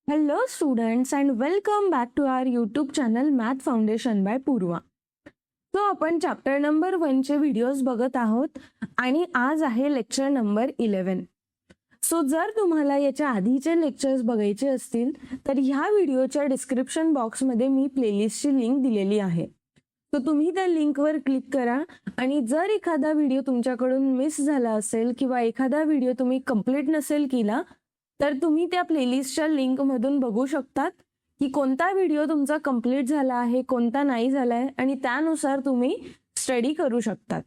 Hello students and welcome back to our YouTube channel Math Foundation by Purva. So आपण chapter number 1 चे videos बघत आहोत आणि आज आहे लेक्चर नंबर 11. सो जर तुम्हाला याच्या आधीचे लेक्चर्स बघायचे असतील तर ह्या व्हिडिओच्या डिस्क्रिप्शन बॉक्समध्ये मी प्लेलिस्टची लिंक दिलेली आहे. तर तुम्ही त्या लिंकवर क्लिक करा आणि जर एखादा व्हिडिओ तुमच्याकडून मिस झाला असेल किंवा एखादा व्हिडिओ तुम्ही कंप्लीट नसेल केला तर तुम्ही त्या प्लेलिस्टच्या लिंकमधून बघू शकतात की कोणता व्हिडिओ तुमचा कंप्लीट झाला आहे, कोणता नाही झालाय आणि त्यानुसार तुम्ही स्टडी करू शकतात.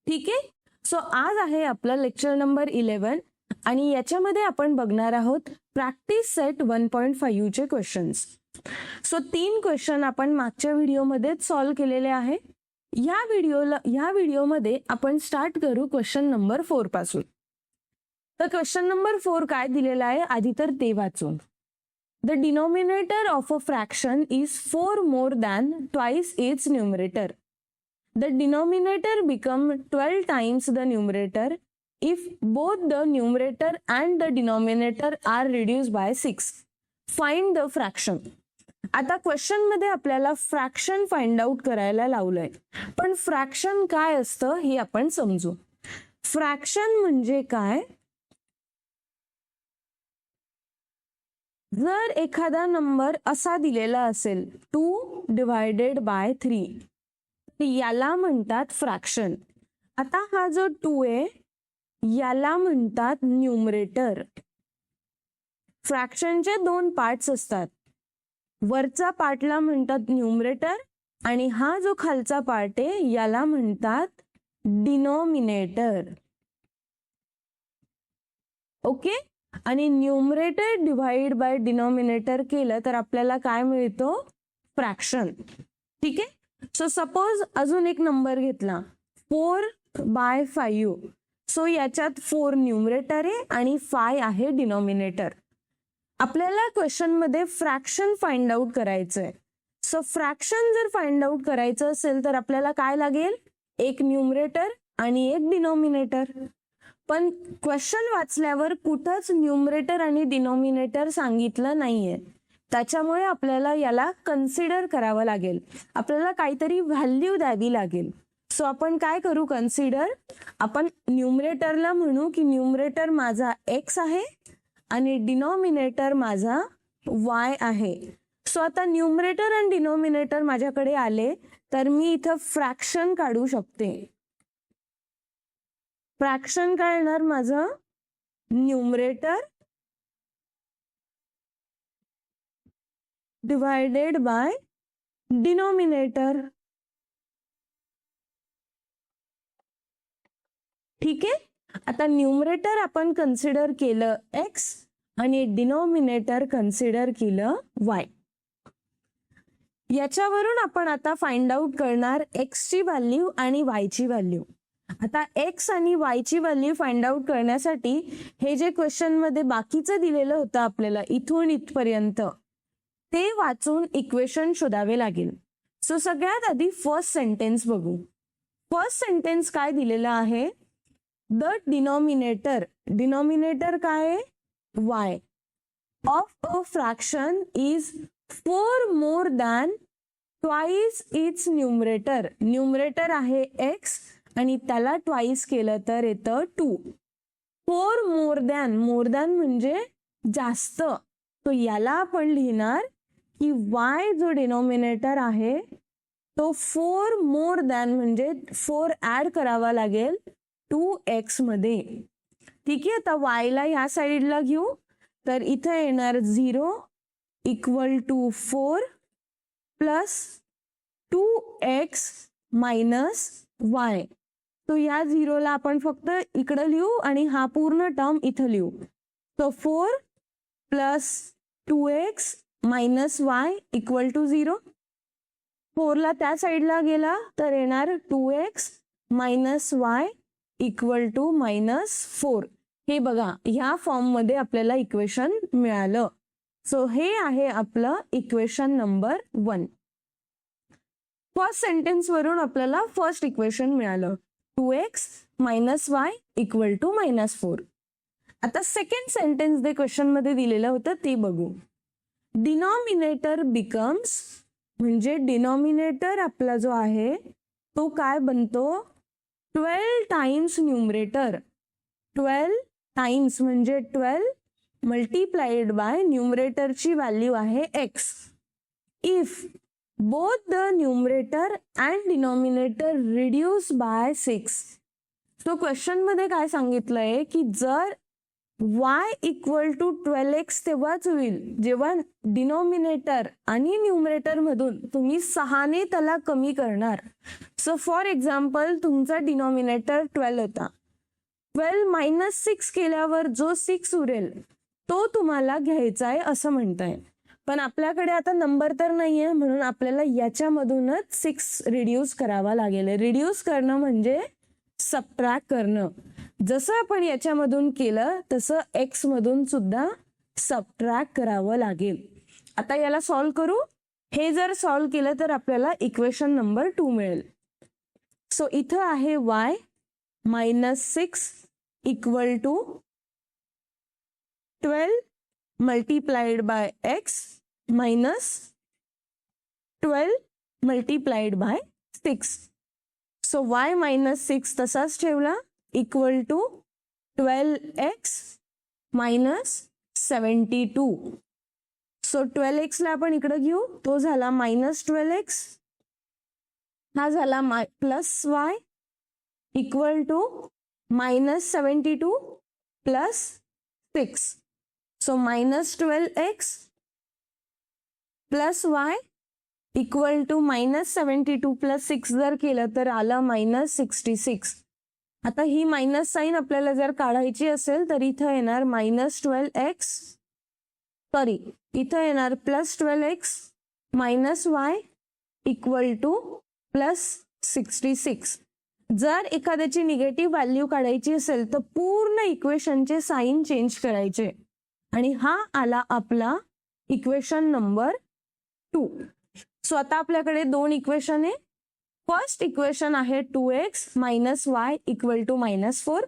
ठीक आहे. सो आज आहे आपला लेक्चर नंबर 11 आणि याच्यामध्ये आपण बघणार आहोत प्रॅक्टिस सेट 1.5 चे क्वेश्चन्स. सो 3 क्वेश्चन आपण मागच्या व्हिडिओमध्येच सॉल्व्ह केलेले आहे. या व्हिडिओमध्ये आपण स्टार्ट करू क्वेश्चन नंबर 4 पासून. तर क्वेश्चन नंबर 4 काय दिलेला आहे आधी तर ते वाचून. The denominator of a fraction is 4 more than twice its numerator. The denominator become 12 times the numerator if both the numerator and the denominator are reduced by 6. Find the fraction. आता question मध्ये आपल्याला fraction find out करायला लावलंय, पण fraction काय असतं हे आपण समजू. फ्रॅक्शन म्हणजे काय? जर एखादा नंबर असा दिलेला असेल 2 divided by 3 याला म्हणतात फ्रॅक्शन. आता हा जो 2 आहे याला म्हणतात न्यूमरेटर. फ्रॅक्शनचे 2 पार्ट्स असतात. वरचा पार्टला म्हणतात न्यूमरेटर आणि हा जो खालचा पार्ट आहे याला म्हणतात डिनॉमिनेटर. ओके. आणि न्यूमरेटर डिवाइड बाय डिनॉमिनेटर केलं तर आपल्याला काय मिळतो? फ्रॅक्शन. ठीक आहे. सो सपोज अजून एक नंबर घेतला 4/5. सो याच्यात 4 न्यूमरेटर आहे आणि 5 आहे डिनॉमिनेटर. आपल्याला क्वेश्चन मध्ये फ्रॅक्शन फाइंड आउट करायचंय. सो फ्रॅक्शन जर फाइंड आउट करायचं असेल तर आपल्याला काय लागेल? एक न्यूमरेटर आणि एक डिनॉमिनेटर. पण क्वेश्चन वाचल्यावर कुठंच न्यूमरेटर आणि डिनॉमिनेटर सांगितलं नाहीये, त्याच्यामुळे आपल्याला याला कन्सिडर करावं लागेल. आपल्याला काहीतरी व्हॅल्यू द्यावी लागेल. सो आपण काय करू? कन्सिडर. आपण न्यूमरेटरला म्हणू की न्यूमरेटर माझा x आहे आणि डिनॉमिनेटर माझा y आहे. सो आता न्यूमरेटर आणि डिनॉमिनेटर माझ्याकडे आले तर मी इथं फ्रॅक्शन काढू शकते. फ्रॅक्शन काय येणार माझं? Numerator divided by denominator. ठीक आहे. आता न्यूमरेटर आपण कन्सिडर केलं x आणि डिनॉमिनेटर कन्सिडर केलं y. याच्यावरून आपण आता फाइंड आउट करणार x ची व्हॅल्यू आणि y ची व्हॅल्यू. आता x आणि y ची व्हॅल्यू फाइंड आउट करण्यासाठी हे जे क्वेश्चन मध्ये बाकीचं दिलेलं होतं आपल्याला इथून इथपर्यंत ते वाचून इक्वेशन शोधावे लागेल. सो सगळ्यात आधी फर्स्ट सेंटेन्स बघू. फर्स्ट सेंटेन्स काय दिलेलं आहे? द डिनॉमिनेटर काय आहे? y of a fraction is 4 more than twice its numerator. Numerator आहे x आणि त्याला ट्वाइस केलं तर येतं 2. 4 more than म्हणजे जास्त. तो याला आपण लिहिणार की y जो डिनॉमिनेटर आहे तो 4 more than म्हणजे 4 ऍड करावा लागेल 2x मध्ये. ठीक आहे. आता y ला ह्या साईडला घेऊ तर इथे येणार 0 equal to 4 plus 2x minus y. तो या 0 ला आपण फक्त इकडे लिहू आणि हा पूर्ण टर्म इथं लिहू. तो 4 plus 2x minus y equal to 0. 4 ला त्या साईडला गेला तर येणार 2x minus y equal to -4. हे बघा ह्या फॉर्म मध्ये आपल्याला इक्वेशन मिळालं. सो हे आहे आपलं इक्वेशन नंबर 1. फर्स्ट सेंटेन्स वरून आपल्याला फर्स्ट इक्वेशन मिळालं 2x minus y equal to -4. आता सेकंड सेंटेन्स जे क्वेश्चन मध्ये दिलेलं होतं ते बघू. डिनॉमिनेटर बिकम्स, म्हणजे डिनॉमिनेटर आपला जो आहे तो काय बनतो 12 टाइम्स न्यूमरेटर. 12 टाइम्स म्हणजे 12 मल्टीप्लाइड बाय न्यूमरेटरची व्हॅल्यू आहे x. If both the numerator and denominator reduce by 6. तो क्वेश्चन मध्ये काय सांगितलंय की जर y इक्वल टू 12x तेव्हाच होईल जेव्हा डिनॉमिनेटर आणि न्यूमरेटर मधून तुम्ही 6 ने त्याला कमी करणार. सो फॉर एक्झाम्पल तुमचा डिनॉमिनेटर 12 होता. 12 मायनस 6 केल्यावर जो 6 उरेल तो तुम्हाला घ्यायचा आहे असं म्हणताय. पण आपल्याकडे आता नंबर तर नाहीये म्हणून आपल्याला याच्यामधूनच 6 रिड्यूस करावा लागेल. रिड्यूस करणं म्हणजे सबट्रॅक्ट करणं. जसं आपण याच्यामधून केलं तसं x मधून सुद्धा सबट्रॅक्ट करावं लागेल. आता याला सॉल्व्ह करू. हे जर सॉल्व्ह केलं तर आपल्याला इक्वेशन नंबर 2 मिळेल. सो इथं आहे y -6 equal to 12 multiplied by x minus 12 multiplied by 6. So y -6 तसाच ठेवला equal to 12x minus 72. So 12x ला आपण इकडे घेऊ, तो झाला -12x, हा झाला plus y equal to -72 plus 6. So -12x plus y equal to -72 plus 6 जर केलं तर आलं -66. आता ही मायनस साईन आपल्याला जर काढायची असेल तर इथं येणार -12x, सॉरी इथं येणार +12x minus y equal to +66. जर एखाद्याची निगेटिव्ह व्हॅल्यू काढायची असेल तर पूर्ण इक्वेशनचे साईन चेंज करायचे. आणि हा आला आपला इक्वेशन नंबर 2. सो आता आपल्याकडे 2 इक्वेशन आहे. फर्स्ट इक्वेशन आहे 2x minus y equal to -4.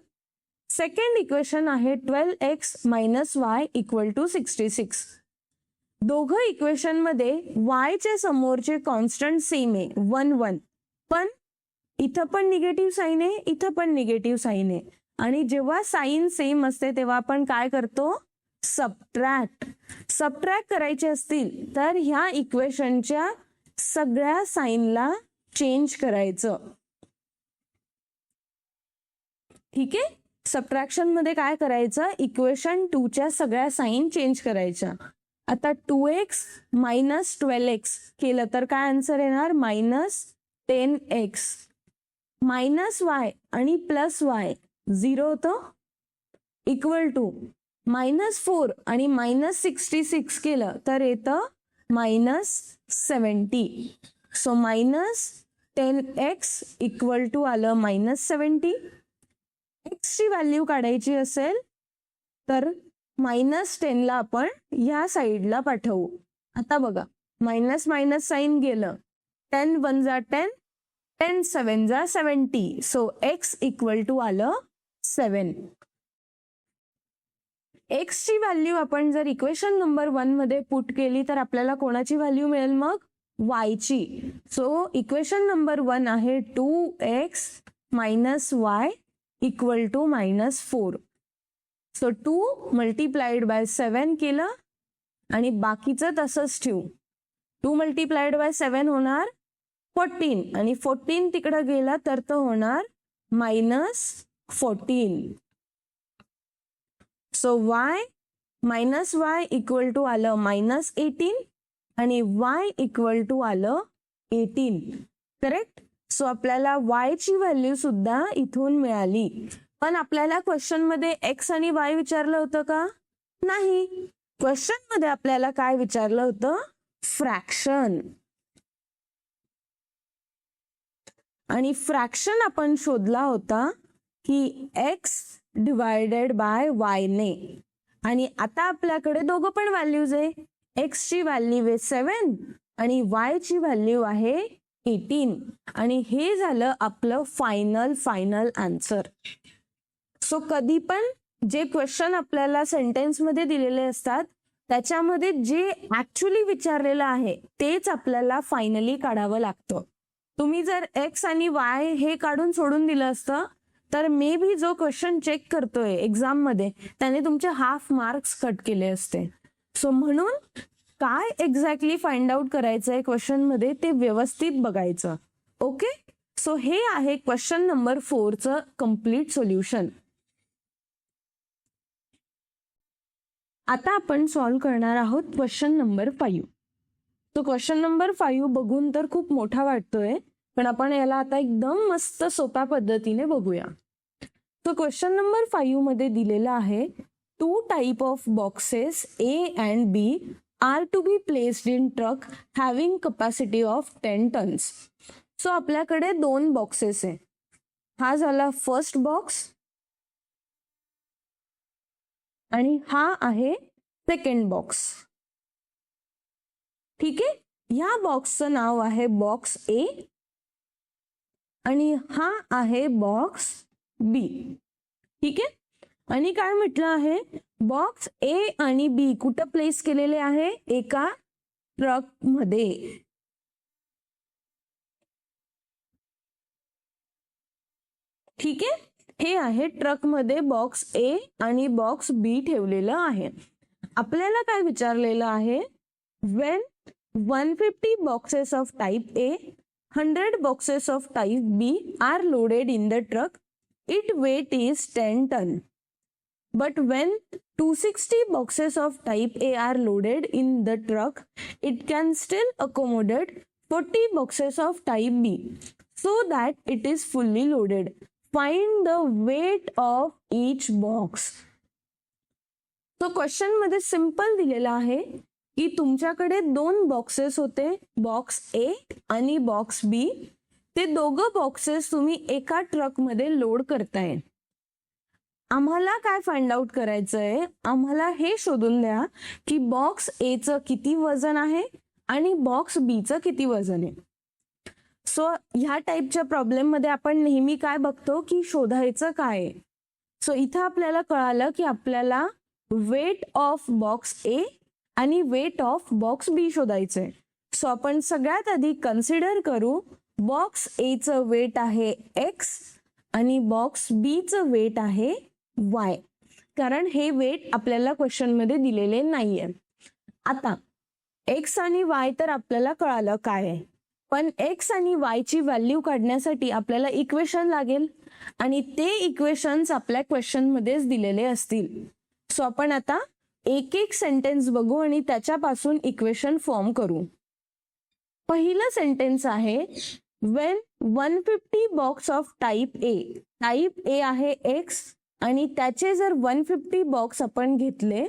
Second equation आहे 12x minus y equal to 66. दोघं इक्वेशन मध्ये y चे समोरचे कॉन्स्टंट सेम आहे 1 1, पण इथं पण निगेटिव्ह साईन आहे, इथं पण निगेटिव्ह साईन आहे. आणि जेव्हा साईन सेम असते तेव्हा आपण काय करतो सबट्रॅक्ट करायचे असतील तर ह्या इक्वेशनच्या सगळ्या साईनला चेंज करायचं. ठीक आहे. सबट्रॅक्शन मध्ये काय करायचं इक्वेशन 2 च्या सगळ्या साईन चेंज करायच्या. आता 2x मायनस 12x केलं तर काय आन्सर येणार -10x. मायनस y आणि प्लस y 0 होतं इक्वल टू -4 आणि -66 केलं तर येतं -70. सो -10x इक्वल टू आलं -70. x ची व्हॅल्यू काढायची असेल तर -10 ला आपण ह्या साईडला पाठवू. आता बघा मायनस मायनस साईन गेलं, 10 1 जा 10, 10 7 जा 70. सो x इक्वल टू आलं 7. x ची व्हॅल्यू आपण जर इक्वेशन नंबर 1 मध्ये पुट केली तर आपल्याला कोणाची व्हॅल्यू मिळेल मग y ची. सो इक्वेशन नंबर 1 आहे 2x minus y equal to -4. So 2 multiplied by 7 केलं आणि बाकीचं तसंच ठेवू. 2 मल्टीप्लाइड बाय 7 होणार 14 आणि 14 तिकडं गेला तर तो होणार -14. So y minus y equal to आलं -18 आणि y इक्वल टू आलं 18. करेक्ट. सो आपल्याला y ची व्हॅल्यू सुद्धा इथून मिळाली. पण आपल्याला क्वेश्चन मध्ये x आणि y विचारलं होतं का? नाही. क्वेश्चन मध्ये आपल्याला काय विचारलं होतं फ्रॅक्शन. आणि फ्रॅक्शन आपण शोधला होता की x डिवायडेड बाय y ने. आणि आता आपल्याकडे दोघं पण व्हॅल्यूज आहे. x ची व्हॅल्यू आहे 7 आणि y ची व्हॅल्यू आहे 18. आणि हे झालं आपलं फायनल आन्सर. सो कधी पण जे क्वेश्चन आपल्याला सेंटेन्स मध्ये दिलेले असतात त्याच्यामध्ये जे ऍक्च्युली विचारलेलं आहे तेच आपल्याला फायनली काढावं लागतं. तुम्ही जर एक्स आणि वाय हे काढून सोडून दिलं असतं तर मे बी जो क्वेश्चन चेक करतोय एक्झाम मध्ये त्याने तुमचे हाफ मार्क्स कट केले असते. सो म्हणून काय एक्झॅक्टली फाइंड आउट करायचंय क्वेश्चन मध्ये ते व्यवस्थित बघायचं. ओके, सो हे आहे क्वेश्चन नंबर 4चं कम्प्लीट सोल्युशन. आता आपण सॉल्व्ह करणार आहोत क्वेश्चन नंबर 5. तो क्वेश्चन नंबर 5 बघून तर खूप मोठा वाटतोय, पण आपण याला आता एकदम मस्त सोप्या पद्धतीने बघूया. तो क्वेश्चन नंबर 5 मध्ये दिलेला आहे 2 type of boxes A and B are to be placed in truck having capacity of 10 tons. So आपल्याकडे 2 बॉक्सेस आहे. हा झाला फर्स्ट बॉक्स आणि हा आहे सेकंड बॉक्स. ठीक आहे, ह्या बॉक्सचं नाव आहे बॉक्स ए आणि हा आहे बॉक्स बी. ठीक आहे, आणि काय म्हटलं आहे, बॉक्स ए आणि बी कुठं प्लेस केलेले आहे, एका ट्रक मध्ये. ठीक आहे, हे आहे ट्रक मध्ये बॉक्स ए आणि बॉक्स बी ठेवलेलं आहे. आपल्याला काय विचारलेलं आहे, when 150 boxes of type A, 100 boxes of type B are loaded in the truck, its weight is 10 ton. But when 260 boxes of type A are loaded in the truck, it can still accommodate 40 boxes of type B so that it is fully loaded. Find the weight of each box. तो question मध्ये simple दिलेला आहे की तुमच्याकडे 2 boxes होते, box A आणि box बी. ते दोघं बॉक्सेस तुम्ही एका ट्रक मध्ये लोड करताय. आम्हाला काय फाइंड आउट करायचंय, आम्हाला हे शोधून द्या की बॉक्स ए चं किती वजन आहे आणि बॉक्स बी चं किती वजन आहे. सो ह्या टाईपच्या प्रॉब्लेम मध्ये आपण नेहमी काय बघतो की शोधायचं काय. सो इथं आपल्याला कळालं की आपल्याला वेट ऑफ बॉक्स ए आणि वेट ऑफ बॉक्स बी शोधायचंय. सो आपण सगळ्यात आधी कन्सिडर करू बॉक्स ए चं वेट आहे एक्स आणि बॉक्स बी चं वेट आहे वाय, कारण हे वेट आपल्याला क्वेश्चन मध्ये दिलेले नाहीये. आता एक्स आणि वाय तर आपल्याला कळालं काय आहे, पण एक्स आणि वाय ची व्हॅल्यू काढण्यासाठी आपल्याला इक्वेशन लागेल आणि ते इक्वेशन्स आपल्या क्वेश्चन मध्येच दिलेले असतील. सो आपण आता एक एक सेंटेन्स बघू आणि त्याच्यापासून इक्वेशन फॉर्म करू. पहिलं सेंटेन्स आहे when 150 box of type A. Type A आहे एक्स आणि त्याचे जर 150 बॉक्स आपण घेतले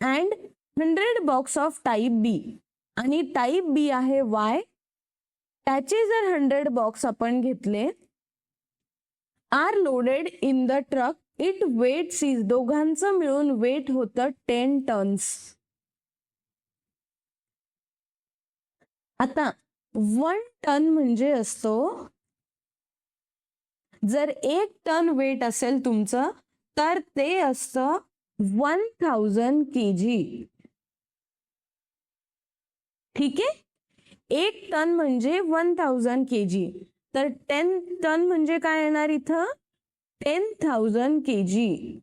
अँड 100 बॉक्स ऑफ टाइप बी आणि टाइप बी आहे वाय, त्याचे जर 100 बॉक्स आपण घेतले, are loaded in the truck, it weights is, दोघांचं मिळून वेट होतं 10 टन्स. आता 1 टन म्हणजे असतो, जर 1 टन वेट असेल तुमचं तर ते असतं 1000 kg. ठीक आहे, 1 टन म्हणजे 1000 kg, तर 10 टन म्हणजे काय येणार इथं, 10,000 kg.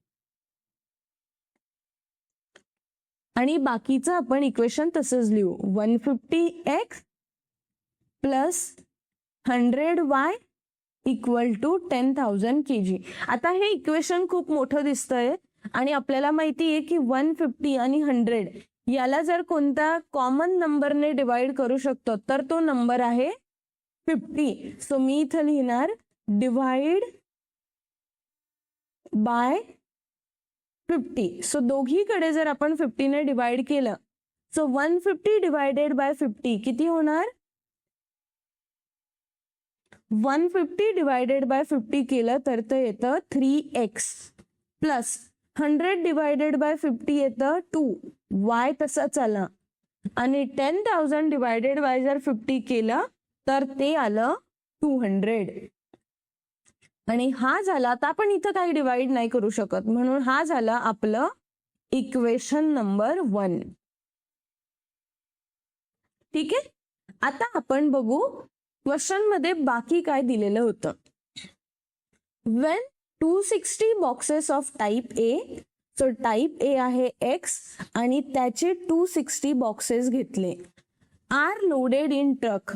आणि बाकीचं आपण इक्वेशन तसंच लिहू, 150x plus 100y equal to 10,000 kg. आता हे इक्वेशन खूप मोठं दिसतंय आणि आपल्याला माहिती आहे की 150 आणि 100 याला जर कोणता कॉमन नंबरने डिवाइड करू शकतो तर तो नंबर आहे 50. सो मी इथं लिहिणार डिवाइड बाय 50. सो दोघीकडे जर आपण 50 ने डिवाइड केलं, सो 150 डिवायडेड बाय 50 किती होणार, 150 डिवायडेड बाय 50 केलं तर ते येतं 3x प्लस 100 डिवायडेड बाय 50 येतं 2y, तसंच आलं. आणि 10,000 डिवायडेड बाय जर 50 केलं तर ते आलं 200. आणि हा झाला, आता आपण इथं काही डिवाइड नाही करू शकत म्हणून हा झाला आपलं इक्वेशन नंबर 1. ठीक आहे. आता आपण बघू क्वेश्चन मध्ये बाकी काय दिलेलं होतं. When 260 boxes of type A, so type A आहे X आणि त्याचे 260 boxes घेतले, are loaded in truck,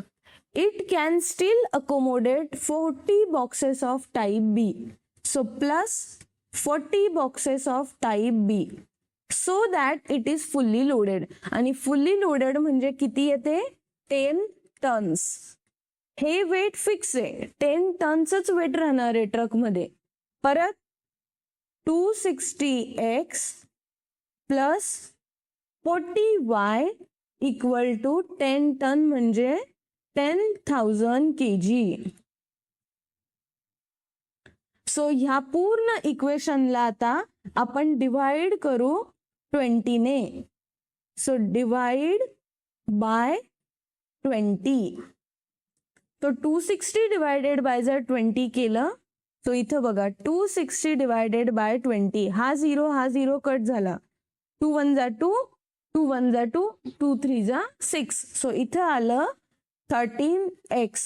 it can still accommodate 40 boxes of type B, so plus 40 boxes of type B, so that it is fully loaded. आणि fully loaded म्हणजे किती येते? 10 tons. हे weight fix आहे, 10 टनच weight राहणार आहे truck मध्ये. परत 260x plus 40y equal to 10 ton म्हणजे 10,000 kg. सो ह्या पूर्ण इक्वेशनला आता आपण डिवाइड करू 20 ने. So divide by 20. तो 260 डिवायडेड बाय जर 20 केलं, तो इथं बघा 260 डिवायडेड बाय 20, हा 0 कट झाला, 2 1 जा 2, 2 1 जा 2, 2 3 जा 6. सो इथं आलं 13x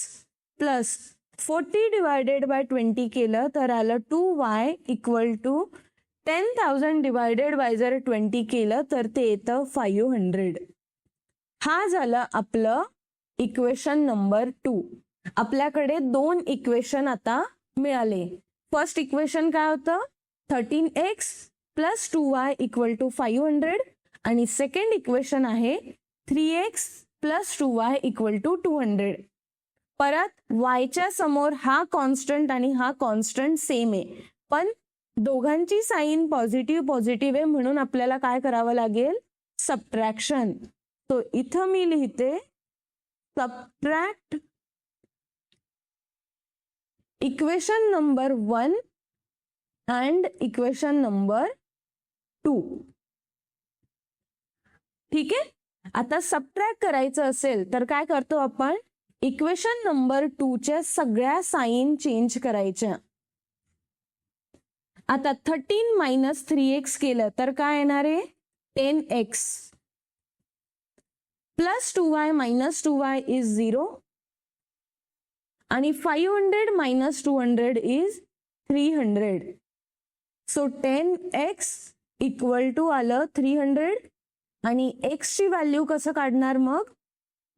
प्लस 40 डिवायडेड बाय 20 केलं तर आलं 2y equal to 10,000 divided by जर 20 केलं तर ते येतं 500. हा झालं आपलं इक्वेशन नंबर 2. आपल्याकडे 2 इक्वेशन आता मिळाले. फर्स्ट इक्वेशन काय होतं? 13x plus 2y equal to 500 आणि सेकंड इक्वेशन आहे 3x plus 2y equal to 200. परत y समोर हा कॉन्स्टंट आणि हा कॉन्स्टंट सेम आहे, पण दोघांची साइन पॉझिटिव्ह आहे म्हणून आपल्याला काय करावं लागेल? सबट्रॅक्शन. तो इथं मी लिहिते subtract equation number 1 and equation number 2. ठीक आहे. आता सबट्रॅक्ट करायचं असेल तर काय करतो आपण? इक्वेशन नंबर 2 च्या सगळ्या साइन चेंज करायच्या. आता 13 मायनस 3x केलं तर काय येणार आहे? 10x plus 2y minus 2y is 0 आणि 500 minus 200 is 300. So 10x equal to आलं 300 आणि x ची व्हॅल्यू कसं काढणार मग?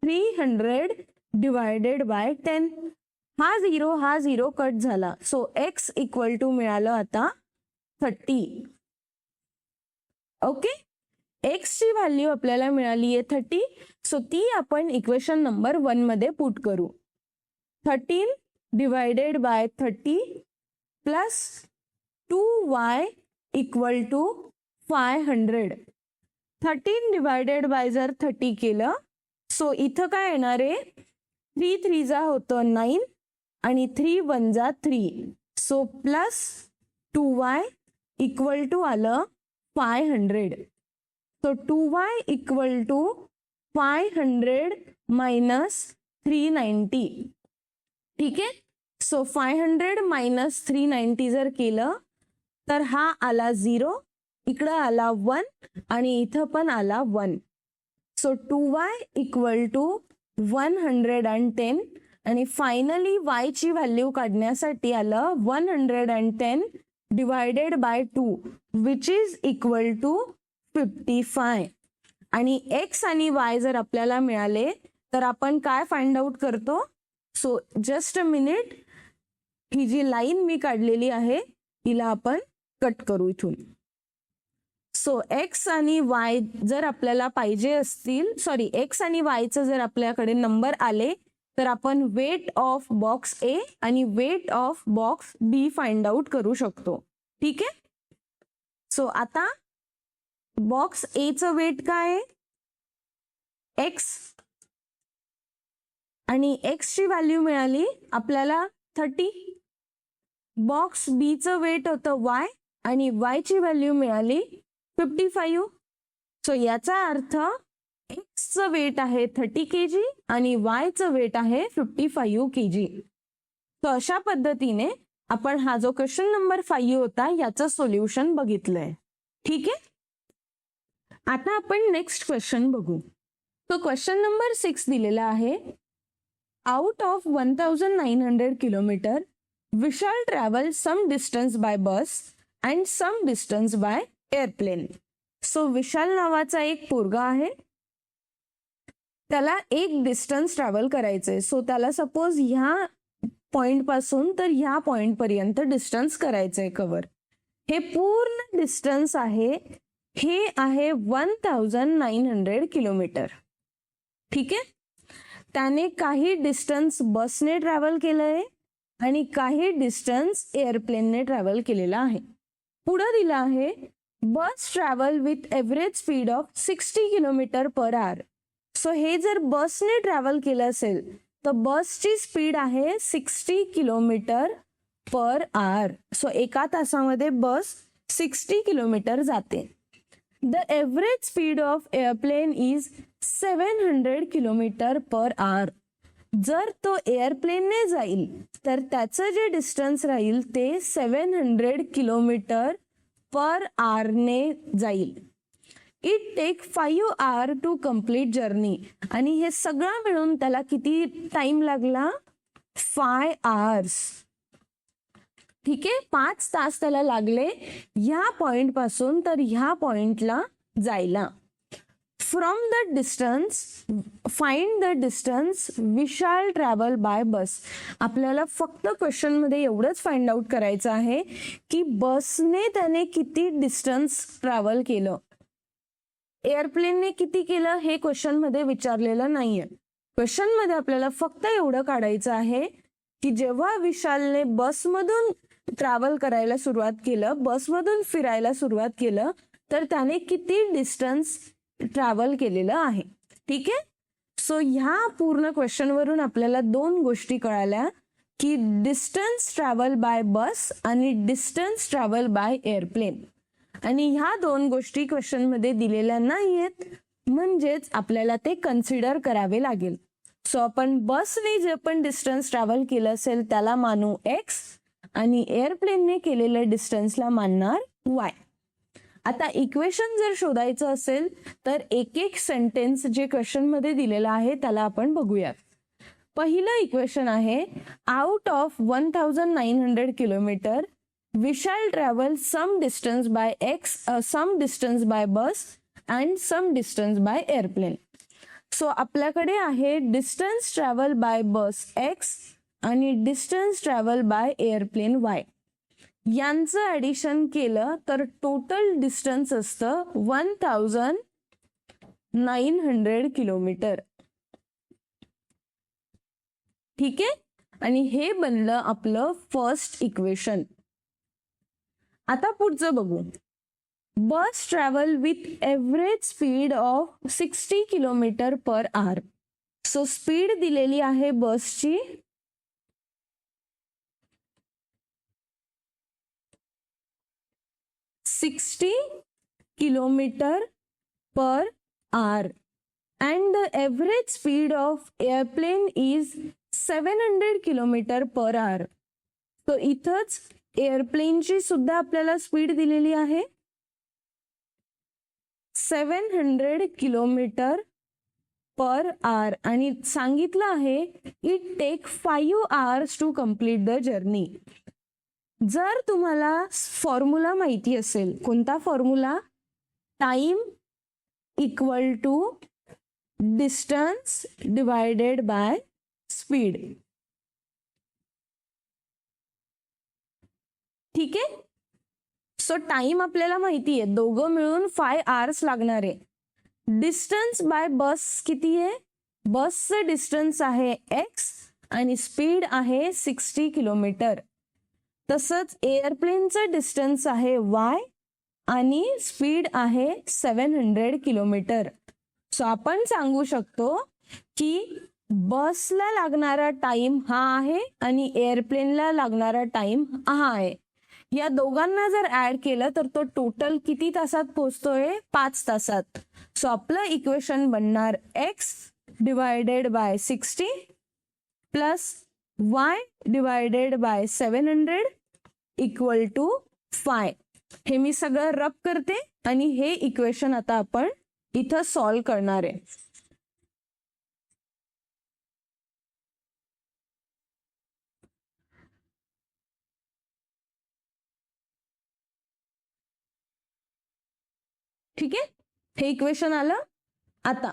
300 डिवायडेड बाय 10. हा 0 कट झाला, सो x इक्वल टू मिळालं आता 30. ओके. x ची व्हॅल्यू आपल्याला मिळाली आहे 30. सो ती आपण इक्वेशन नंबर 1 मध्ये पुट करू. 13 divided by 30 plus 2y equal to 500. 13 divided by जर 30 केलं, सो इथं काय येणार आहे? 3 3 जा होतं 9 आणि 3 1 जा 3. So plus 2y equal to आलं 500. So 2y equal to 500 minus 390. ठीक आहे. सो 500 मायनस 390 जर केलं तर हा आला 0, इकडं आला 1 आणि इथं पण आला 1. सो 2y इक्वल टू 110 आणि फायनली y ची व्हॅल्यू काढण्यासाठी आलं 110 divided by 2 which is equal to 55. आणि x आणि y जर आपल्याला मिळाले तर आपण काय फाइंड आउट करतो? सो जस्ट अ मिनिट, ही जी लाईन मी काढलेली आहे हिला आपण कट करू इथून. सो x आणि y जर आपल्याला पाहिजे असतील, सॉरी x आणि y चं जर आपल्याकडे नंबर आले तर आपण वेट ऑफ बॉक्स A आणि weight of box B find out करू शकतो. ठीक आहे. सो आता बॉक्स A चं वेट काय आहे? x आणि x ची व्हॅल्यू मिळाली आपल्याला 30. बॉक्स B चं वेट होतं y आणि y ची व्हॅल्यू मिळाली 55. सो याचा अर्थ x चं वेट आहे 30 kg आणि y चं वेट आहे 55 kg. सो अशा पद्धतीने आपण हा जो क्वेश्चन नंबर 5 होता याचं सोल्युशन बघितलंय. ठीक आहे. आता आपण नेक्स्ट क्वेश्चन बघू. तो क्वेश्चन नंबर 6 दिलेला आहे. Out of 1900 kilometre we shall travel some distance by bus and some distance by airplane. So Vishal नावाचा एक पोरगा आहे, त्याला एक डिस्टन्स ट्रॅव्हल करायचंय. सो त्याला सपोज ह्या पॉइंट पासून तर ह्या पॉइंट पर्यंत डिस्टन्स करायचंय कव्हर. हे पूर्ण डिस्टन्स आहे, हे आहे 1900 किलोमीटर. ठीक आहे. त्याने काही डिस्टन्स बसने ट्रॅव्हल केलंय आणि काही डिस्टन्स एअरप्लेनने ट्रॅव्हल केलेला आहे. पुढे दिला आहे bus travel with average speed of 60 kilometre per hour. So हे जर बसने ट्रॅव्हल केलं असेल तर बसची स्पीड आहे 60 किलोमीटर पर आवर. सो एका तासामध्ये बस 60 किलोमीटर जाते. The average speed of airplane is 700 kilometre per आवर. जर तो एअरप्लेनने जाईल तर त्याचं जे डिस्टन्स राहील ते 700 किलोमीटर पर आवरने जाईल. It take 5 hours to complete journey. आणि हे सगळं मिळून त्याला किती टाइम लागला? 5 hours. ठीक आहे, 5 तास त्याला लागले ह्या पॉइंट पासून तर ह्या पॉइंटला जायला. From the distance find the distance we shall travel by bus. आपल्याला फक्त क्वेश्चन मध्ये एवढंच फाइंड आउट करायचं आहे की बसने त्याने किती डिस्टन्स ट्रॅव्हल केलं, एअरप्लेनने किती केलं हे क्वेश्चन मध्ये विचारलेलं नाहीये. क्वेश्चन मध्ये आपल्याला फक्त एवढं काढायचं आहे की जेव्हा विशालने बसमधून ट्रॅव्हल करायला सुरुवात केलं, बसमधून फिरायला सुरुवात केलं तर त्याने किती डिस्टन्स ट्रॅव्हल केलेलं आहे. ठीक आहे. सो ह्या पूर्ण क्वेश्चन वरून आपल्याला 2 गोष्टी कळाल्या की डिस्टन्स ट्रॅव्हल बाय बस आणि डिस्टन्स ट्रॅव्हल बाय एअरप्लेन. आणि ह्या 2 गोष्टी क्वेश्चन मध्ये दिलेल्या नाहीयेत, म्हणजेच आपल्याला ते कन्सिडर करावे लागेल. सो आपण बसने जे पण डिस्टन्स ट्रॅव्हल केलं असेल त्याला मानू x आणि एअरप्लेनने केलेल्या डिस्टन्सला मानणार y. आता इक्वेशन जर शोधायचं असेल तर एक एक सेंटेन्स जे क्वेश्चन मध्ये दिलेलं आहे त्याला आपण बघूयात. पहिलं इक्वेशन आहे out of 1900 kilometre we shall travel some distance by x, some distance by bus and some distance by airplane. So आपल्याकडे आहे distance travel by bus x आणि distance travel by airplane y. यांचं addition केलं तर total distance असतं 1900 kilometre. ठीक आहे. आणि हे बनलं आपलं फर्स्ट इक्वेशन. आता पुढचं बघू. Bus travel with average speed of 60 kilometre per hour. So speed दिलेली आहे बसची 60 kilometre per hour and the average speed of airplane is 700 kilometre per hour. तो इथंच एअरप्लेनची सुद्धा आपल्याला स्पीड दिलेली आहे 700 किलोमीटर पर आवर आणि सांगितलं आहे it take 5 hours to complete the journey. जर तुम्हाला फॉर्म्युला माहिती असेल, कोणता formula? Time equal to distance divided by speed. ठीक आहे. सो टाइम आपल्याला माहिती आहे, दोघं मिळून 5 hours लागणार आहे. डिस्टन्स बाय बस किती आहे? बसचं डिस्टन्स आहे x आणि स्पीड आहे 60 किलोमीटर. तसंच एअरप्लेनचं डिस्टन्स आहे y आणि स्पीड आहे 700 किलोमीटर. सो आपण सांगू शकतो की बसला लागणारा टाइम हा आहे आणि एअरप्लेनला लागणारा टाइम हा आहे. या दोघांना जर ऍड केलं तर तो टोटल किती तासात पोहोचतोय? 5 तासात. सो आपलं इक्वेशन बनणार x divided by 60 plus y divided by 700 equal to 5. हे मी सगळं रब करते आणि हे इक्वेशन आता आपण इथं सॉल्व करणार आहे. ठीक आहे, हे इक्वेशन आलं. आता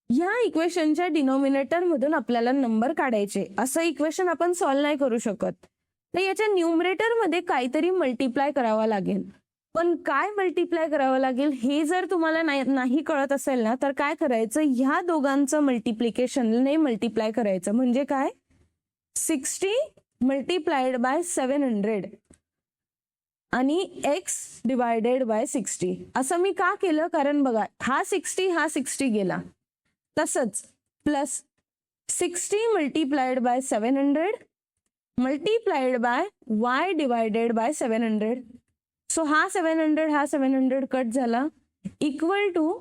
या इक्वेशनच्या डिनॉमिनेटर मधून आपल्याला नंबर काढायचे. असं इक्वेशन आपण सॉल्व नाही करू शकत, तर याच्या न्यूमरेटर मध्ये काहीतरी मल्टिप्लाय करावा लागेल. पण काय मल्टिप्लाय करावं लागेल हे जर तुम्हाला नाही कळत असेल ना, तर काय करायचं, ह्या दोघांचं मल्टिप्लिकेशनने मल्टिप्लाय करायचं. म्हणजे काय, 60 मल्टिप्लाइड बाय 700 आणि x डिवायडेड बाय 60. असं मी का केलं, कारण बघा हा 60 गेला. तसंच plus 60 multiplied by 700 multiplied by y divided by 700. So हा 700 कट झाला, equal to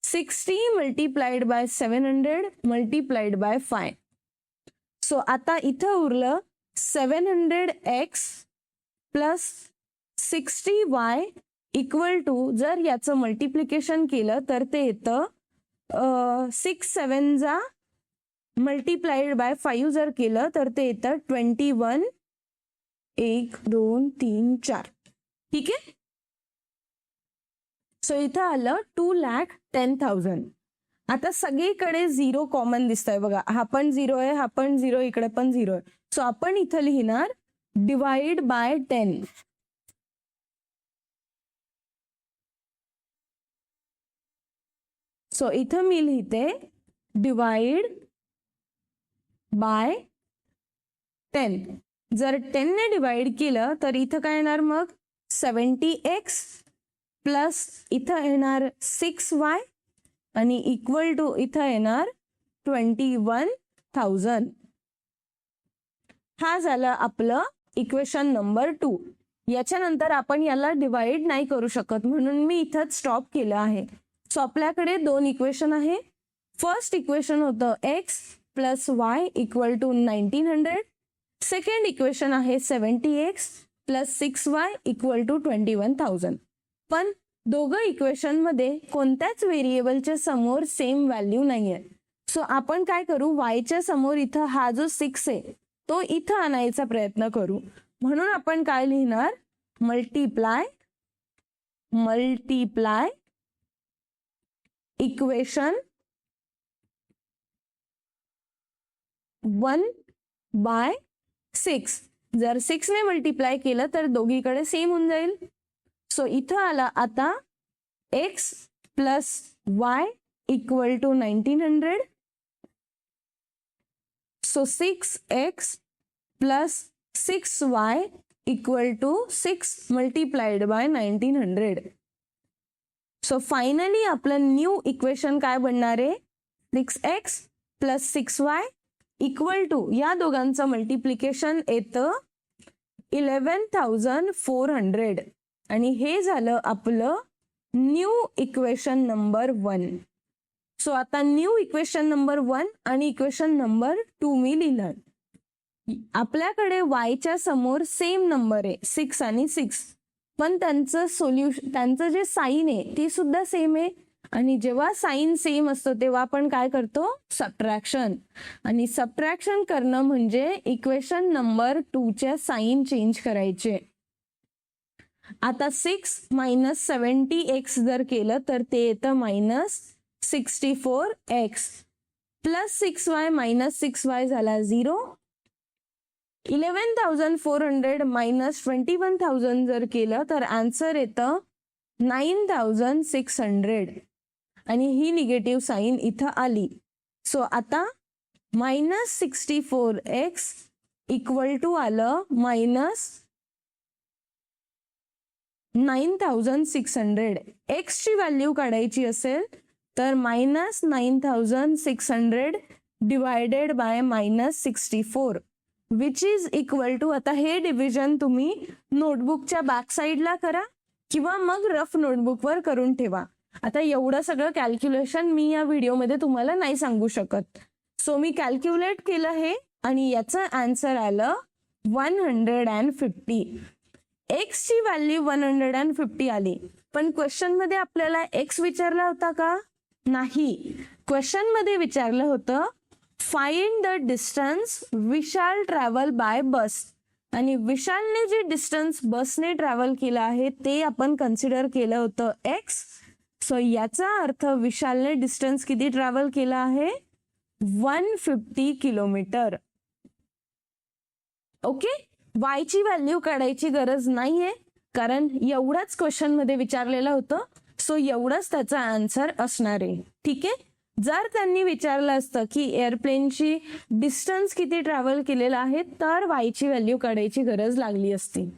60 multiplied by 700 multiplied by 5. So आता इथं उरलं 700x plus 60y equal to, जर याचं मल्टिप्लिकेशन केलं तर ते येतं 6 7 जा मल्टिप्लाइड बाय 5 जर केलं तर ते येतं 21. 1 2 3 4. ठीक आहे. सो इथं आलं 2,10,000. आता सगळीकडे 0 कॉमन दिसतंय बघा, हा पण 0 आहे, हा पण 0, इकडे पण 0 आहे. सो आपण इथं लिहिणार डिवाइड बाय 10. सो इथं मी लिहिते डिवाइड बाय 10. जर 10 ने डिवाइड केलं तर इथं काय येणार, मग 70x प्लस इथं येणार 6y आणि इक्वल टू इथं येणार 21,000. हा झालं आपलं इक्वेशन नंबर 2. याच्यानंतर आपण याला डिवाइड नाही करू शकत, म्हणून मी इथंच स्टॉप केलं आहे. सो आपल्याकडे 2 इक्वेशन आहे. फर्स्ट इक्वेशन होतं x plus y equal to 1900. Second equation आहे 70x plus 6y equal to 21,000. पण दोघं इक्वेशन मध्ये कोणत्याच व्हेरिएबलच्या समोर सेम व्हॅल्यू नाहीये. सो आपण काय करू, yच्या समोर इथं हा जो 6 आहे तो इथं आणायचा प्रयत्न करू. म्हणून आपण काय लिहिणार, मल्टिप्लाय इक्वेशन 1 बाय 6. जर 6 ने मल्टिप्लाय केलं तर दोघीकडे सेम होऊन जाईल. सो इथं आला आता x plus y equal to 1900. So 6x plus 6y equal to 6 multiplied by 1900. So finally आपलं न्यू इक्वेशन काय बनणार आहे, 6x plus 6y equal to, या दोघांचं मल्टिप्लिकेशन येतं 11,400 आणि हे झालं आपलं न्यू इक्वेशन नंबर 1. सो आता न्यू इक्वेशन नंबर 1 आणि इक्वेशन नंबर 2 मी लिहिलं. आपल्याकडे yच्या समोर सेम नंबर आहे 6 आणि 6, पण त्यांचं जे साइन आहे ती सुद्धा सेम आहे. आणि जेव्हा साइन सेम असतो तेव्हा आपण काय करतो, सबट्रॅक्शन. आणि सबट्रॅक्शन करणं म्हणजे इक्वेशन नंबर 2 च्या साइन चेंज करायचे. आता 6 मायनस 70x जर केलं तर ते येतं minus 64x plus 6y minus 6y झाला 0. 11,400 मायनस 21,000 जर केलं तर आन्सर येतं 9,600 आणि ही निगेटिव्ह साइन इथं आली. सो आता मायनस 64x इक्वल टू आलं मायनस 9,600. x ची व्हॅल्यू काढायची असेल तर minus 9,600 divided by minus 64 which is equal to, आता हे डिव्हिजन तुम्ही नोटबुकच्या बॅक साईडला करा किंवा मग रफ नोटबुकवर करून ठेवा. आता एवढं सगळं कॅल्क्युलेशन मी या व्हिडिओमध्ये तुम्हाला नाही सांगू शकत. सो मी कॅल्क्युलेट केलं हे आणि याचं आन्सर आलं 150. एक्स ची व्हॅल्यू 150 आली, पण क्वेश्चन मध्ये आपल्याला एक्स विचारला होता का? नाही. क्वेश्चन मध्ये विचारलं होतं find the distance Vishal travel by bus, आणि विशालने जे डिस्टन्स बसने ट्रॅव्हल केलं आहे ते आपण कन्सिडर केलं होतं एक्स. सो याचा अर्थ विशालने डिस्टन्स किती ट्रॅव्हल केला आहे? 150 किलोमीटर. ओके. वाय ची व्हॅल्यू काढायची गरज नाहीये, कारण एवढंच क्वेश्चन मध्ये विचारलेलं होतं. सो एवढंच त्याचा आन्सर असणार आहे. ठीक आहे. जर त्यांनी विचारलं असतं की एअरप्लेनची डिस्टन्स किती ट्रॅव्हल केलेला आहे, तर वायची व्हॅल्यू काढायची गरज लागली असती.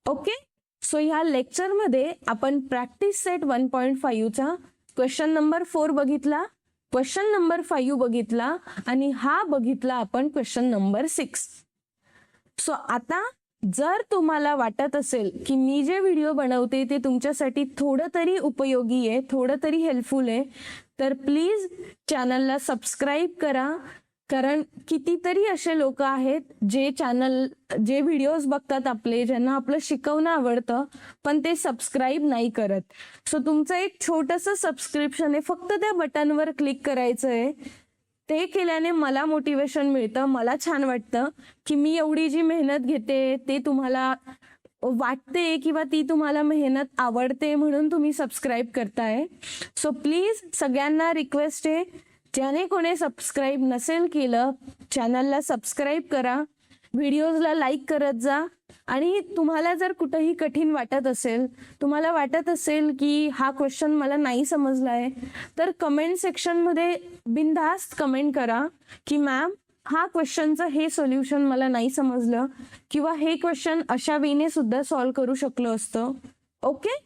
ओके. सो ह्या लेक्चरमध्ये आपण प्रॅक्टिस सेट 1.5 चा क्वेश्चन नंबर 4 बघितला, क्वेश्चन नंबर 5 बघितला, आणि हा बघितला आपण क्वेश्चन नंबर 6. सो आता जर तुम्हाला वाटत असेल की मी जे व्हिडिओ बनवते ते तुमच्यासाठी थोडं तरी उपयोगी आहे, थोडं तरी हेल्पफुल आहे, तर प्लीज चॅनलला सबस्क्राईब करा. कारण कितीतरी असे लोक आहेत जे व्हिडिओज बघतात आपले, ज्यांना आपलं शिकवणं आवडतं, पण ते सबस्क्राईब नाही करत. सो तुमचं एक छोटंसं सबस्क्रिप्शन आहे, फक्त त्या बटनवर क्लिक करायचं आहे. ते केल्याने मला मोटिवेशन मिळतं, मला छान वाटतं की मी एवढी जी मेहनत घेते ते तुम्हाला वाटते किंवा ती तुम्हाला मेहनत आवडते म्हणून तुम्ही सबस्क्राईब करताय. सो प्लीज सगळ्यांना रिक्वेस्ट आहे, ज्याने कोणी सबस्क्राईब नसेल केलं चॅनलला सबस्क्राईब करा, व्हिडिओजला लाईक करत जा. आणि तुम्हाला जर कुठेही कठीण वाटत असेल, तुम्हाला वाटत असेल की हा क्वेश्चन मला नाही समजलाय, तर कमेंट सेक्शनमध्ये बिनधास्त कमेंट करा की मॅम हा क्वेश्चनचं हे सोल्युशन मला नाही समजलं, किंवा हे क्वेश्चन अशा वेने सुद्धा सॉल्व्ह करू शकलो असतं. ओके.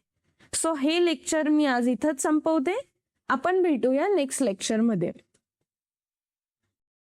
सो हे लेक्चर मी आज इथंच संपवते. आपण भेटूया नेक्स्ट लेक्चरमध्ये.